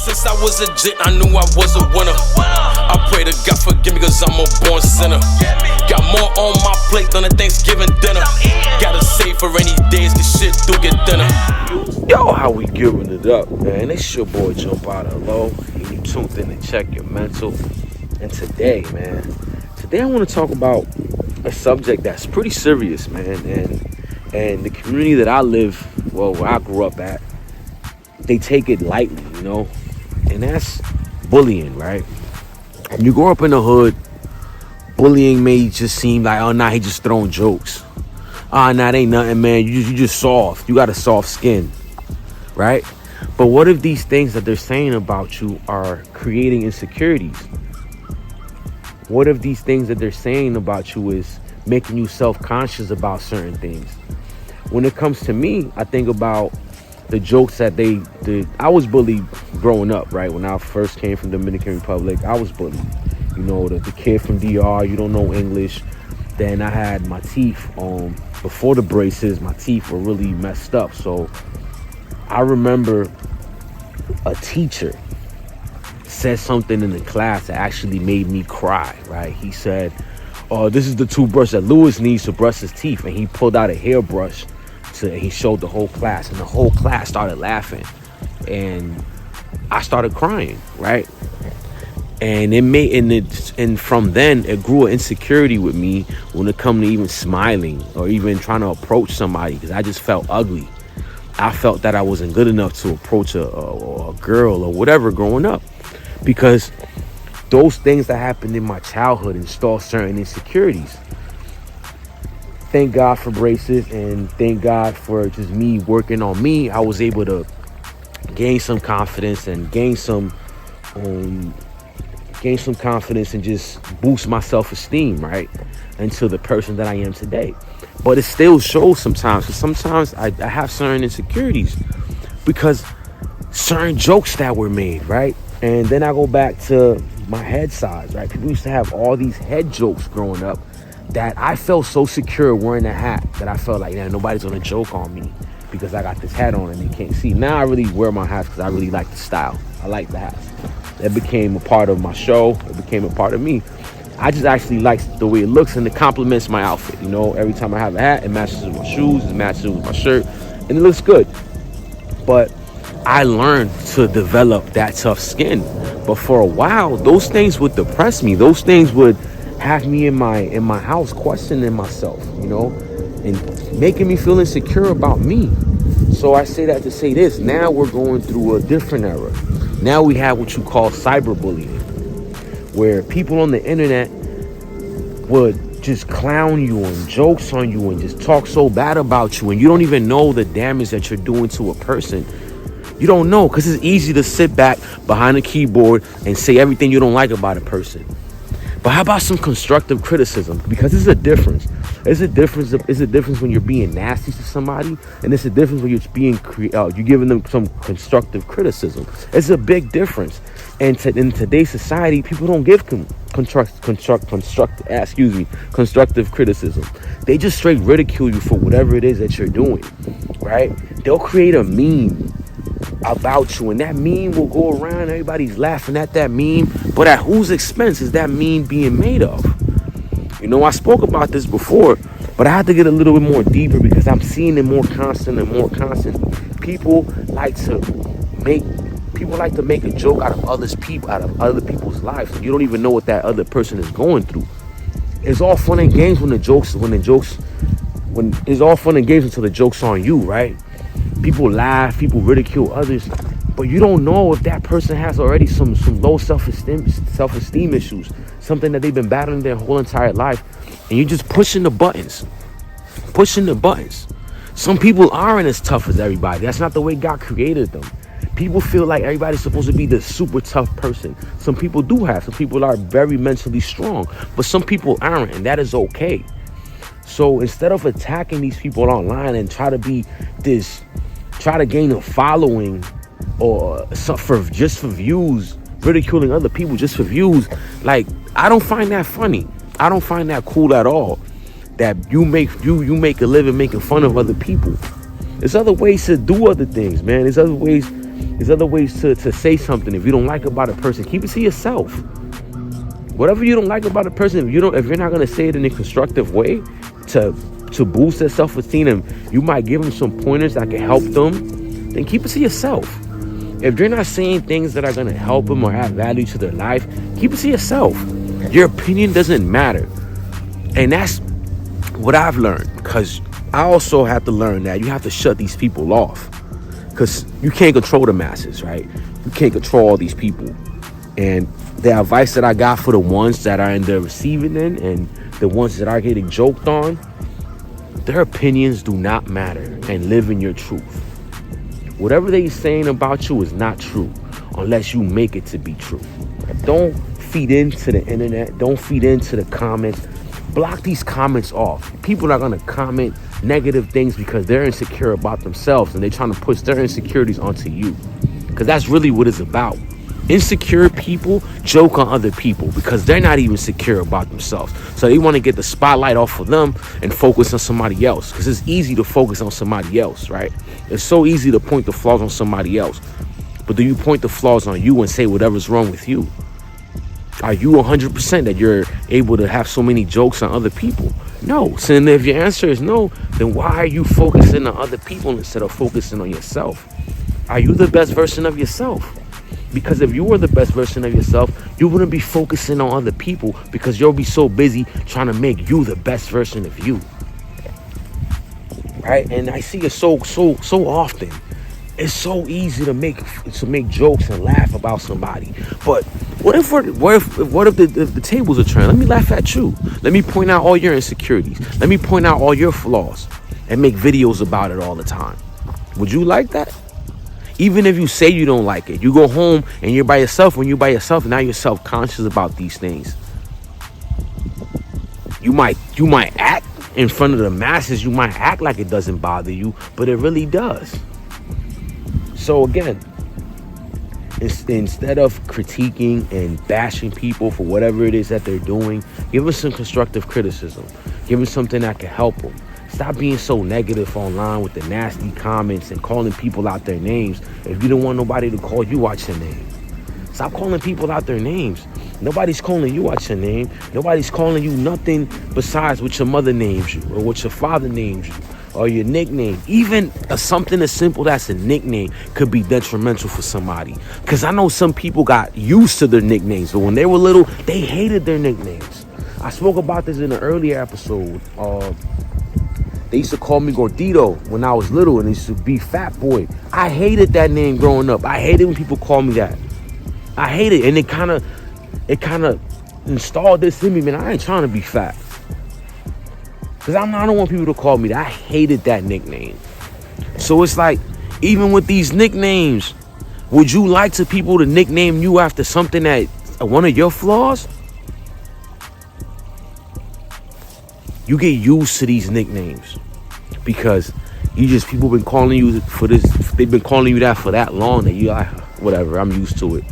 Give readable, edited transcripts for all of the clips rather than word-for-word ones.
since I was a jit, I knew I was a winner. I pray to God forgive me cause I'm a born sinner. Got more on my plate than a Thanksgiving dinner. Gotta save for rainy days cause shit do get thinner. Yo, how we giving it up, man? It's your boy Jumpout L.O. and you tuned in to Check Your Mental. And today I want to talk about a subject that's pretty serious, man. And the community that I live, well, where I grew up at, they take it lightly, you know? And that's bullying, right? When you grow up in the hood, bullying may just seem like, oh, nah, he just throwing jokes. Ah, nah, it ain't nothing, man. You just soft. You got a soft skin, right? But what if these things that they're saying about you are creating insecurities? What if these things that they're saying about you is making you self-conscious about certain things? When it comes to me, I think about the jokes that they did. I was bullied growing up, right? When I first came from Dominican Republic, I was bullied. You know, the kid from DR, you don't know English. Then I had my teeth, before the braces, my teeth were really messed up. So I remember a teacher said something in the class that actually made me cry, right? He said, oh, this is the toothbrush that Lewis needs to brush his teeth. And he pulled out a hairbrush. He showed the whole class, and the whole class started laughing, and I started crying, right? And and from then it grew an insecurity with me when it come to even smiling or even trying to approach somebody, because I just felt ugly. I felt that I wasn't good enough to approach a girl or whatever growing up, because those things that happened in my childhood installed certain insecurities. Thank God for braces, and thank God for just me working on me. I was able to gain some confidence and gain some confidence and just boost my self-esteem, right, into the person that I am today. But it still shows sometimes, because sometimes I have certain insecurities because certain jokes that were made, right? And then I go back to my head size, right? People used to have all these head jokes growing up that I felt so secure wearing a hat that I felt like, man, nobody's gonna joke on me because I got this hat on and they can't see. Now I really wear my hats because I really like the style. I like the hats. It became a part of my show. It became a part of me. I just actually like the way it looks, and it complements my outfit. You know, every time I have a hat, it matches with my shoes, it matches with my shirt, and it looks good. But I learned to develop that tough skin. But for a while, those things would depress me. Those things would have me in my house questioning myself, you know, and making me feel insecure about me. So I say that to say this: now we're going through a different era. Now we have what you call cyberbullying, where people on the internet would just clown you and jokes on you and just talk so bad about you, and you don't even know the damage that you're doing to a person. You don't know, because it's easy to sit back behind a keyboard and say everything you don't like about a person. But how about some constructive criticism? Because there's a difference. There's a difference when you're being nasty to somebody, and there's a difference when you're giving them some constructive criticism. It's a big difference. And in today's society, people don't give constructive criticism. They just straight ridicule you for whatever it is that you're doing, right? They'll create a meme about you, and that meme will go around. Everybody's laughing at that meme, but at whose expense is that meme being made of? You know, I spoke about this before, but I had to get a little bit more deeper because I'm seeing it more constant and more constant. People like to make a joke out of other people's lives, and you don't even know what that other person is going through. It's all fun and games it's all fun and games until the joke's on you, right? People laugh, people ridicule others, but you don't know if that person has already some low self-esteem issues, something that they've been battling their whole entire life, and you're just pushing the buttons. Some people aren't as tough as everybody. That's not the way God created them. People feel like everybody's supposed to be the super tough person. Some people do have. Some people are very mentally strong, but some people aren't, and that is okay. So instead of attacking these people online and try to gain a following or for views, ridiculing other people just for views, like, I don't find that funny. I don't find that cool at all. That you make a living making fun of other people. There's other ways to do other things, man. There's other ways There's other ways to say something. If you don't like about a person, keep it to yourself. Whatever you don't like about a person, if you're not gonna say it in a constructive way to boost their self-esteem, and you might give them some pointers that can help them, then keep it to yourself. If you're not saying things that are gonna help them or add value to their life, keep it to yourself. Your opinion doesn't matter. And that's what I've learned, because I also have to learn that you have to shut these people off, because you can't control the masses, right? You can't control all these people. And the advice that I got for the ones that are in the receiving end and the ones that are getting joked on, their opinions do not matter, and live in your truth. Whatever they're saying about you is not true unless you make it to be true. Don't feed into the internet. Don't feed into the comments. Block these comments off. People are going to comment negative things because they're insecure about themselves, and they're trying to push their insecurities onto you, because that's really what it's about. Insecure people joke on other people because they're not even secure about themselves. So they want to get the spotlight off of them and focus on somebody else, because it's easy to focus on somebody else, right? It's so easy to point the flaws on somebody else. But do you point the flaws on you and say whatever's wrong with you? Are you 100% that you're able to have so many jokes on other people? No. So then if your answer is no, then why are you focusing on other people instead of focusing on yourself? Are you the best version of yourself? Because if you were the best version of yourself, you wouldn't be focusing on other people, because you'll be so busy trying to make you the best version of you. Right? And I see it so often. It's so easy to make jokes and laugh about somebody. But what if the tables are turned? Let me laugh at you. Let me point out all your insecurities. Let me point out all your flaws and make videos about it all the time. Would you like that? Even if you say you don't like it, you go home and you're by yourself. When you're by yourself, now you're self-conscious about these things. You might act in front of the masses. You might act like it doesn't bother you, but it really does. So again, instead of critiquing and bashing people for whatever it is that they're doing, give them some constructive criticism. Give them something that can help them. Stop being so negative online with the nasty comments and calling people out their names if you don't want nobody to call you out your name. Stop calling people out their names. Nobody's calling you out your name. Nobody's calling you nothing besides what your mother names you or what your father names you or your nickname. Even something as simple as a nickname could be detrimental for somebody. Because I know some people got used to their nicknames, but when they were little, they hated their nicknames. I spoke about this in an earlier episode. They used to call me Gordito when I was little, and it used to be Fat Boy. I hated that name growing up. I hated when people call me that. I hate it, and it kind of installed this in me, man. I ain't trying to be fat, because I don't want people to call me that. I hated that nickname. So it's like, even with these nicknames, would you like to people to nickname you after something that one of your flaws? You get used to these nicknames because people been calling you for this. They've been calling you that for that long that you like, whatever, I'm used to it.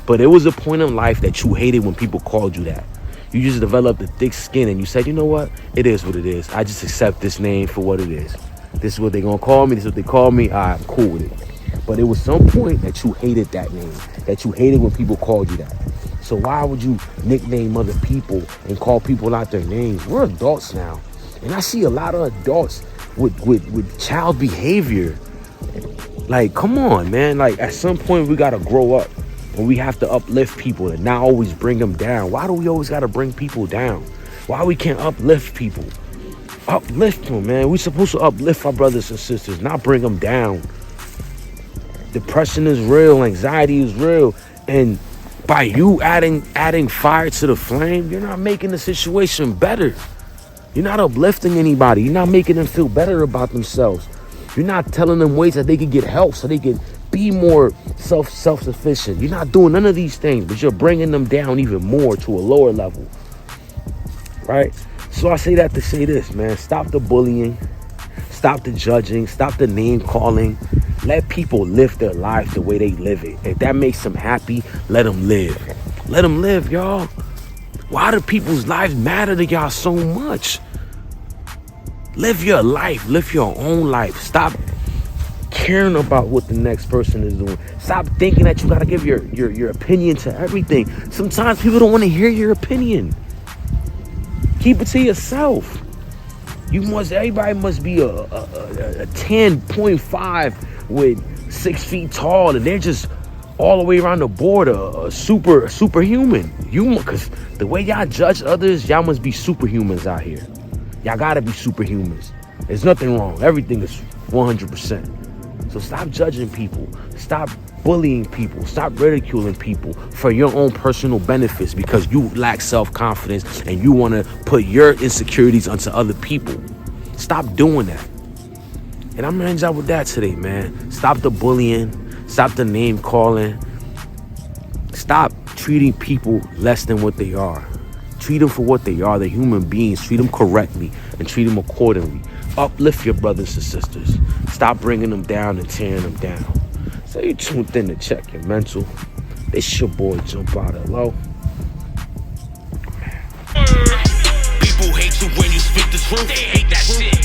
But there was a point in life that you hated when people called you that. You just developed a thick skin and you said, you know what? It is what it is. I just accept this name for what it is. This is what they're going to call me. This is what they call me. I'm cool with it. But it was some point that you hated that name, that you hated when people called you that. So why would you nickname other people and call people out their names? We're adults now. And I see a lot of adults with child behavior. Like, come on, man. Like, at some point, we got to grow up. And we have to uplift people and not always bring them down. Why do we always got to bring people down? Why we can't uplift people? Uplift them, man. We're supposed to uplift our brothers and sisters, not bring them down. Depression is real. Anxiety is real. And by you adding fire to the flame, you're not making the situation better. You're not uplifting anybody. You're not making them feel better about themselves. You're not telling them ways that they can get help so they can be more self-sufficient. You're not doing none of these things, but you're bringing them down even more to a lower level. Right? So I say that to say this, man. Stop the bullying. Stop the judging. Stop the name calling. Let people live their life the way they live it. If that makes them happy, let them live. Let them live, y'all. Why do people's lives matter to y'all so much? Live your life. Live your own life. Stop caring about what the next person is doing. Stop thinking that you gotta give your opinion to everything. Sometimes people don't want to hear your opinion. Keep it to yourself. Everybody must be a 10.5 with 6 feet tall, and they're just all the way around the board a superhuman. Because the way y'all judge others, y'all must be superhumans out here. Y'all gotta be superhumans. There's nothing wrong. Everything is 100%. So stop judging people. Stop bullying people. Stop ridiculing people for your own personal benefits because you lack self-confidence and you want to put your insecurities onto other people. Stop doing that. And I'm gonna end up with that today, man. Stop the bullying. Stop the name calling. Stop treating people less than what they are. Treat them for what they are. They're human beings. Treat them correctly and treat them accordingly. Uplift your brothers and sisters. Stop bringing them down and tearing them down. So you tuned in to Check Your Mental. It's your boy Jumpout L.O. People hate you when you speak the truth. They hate that shit.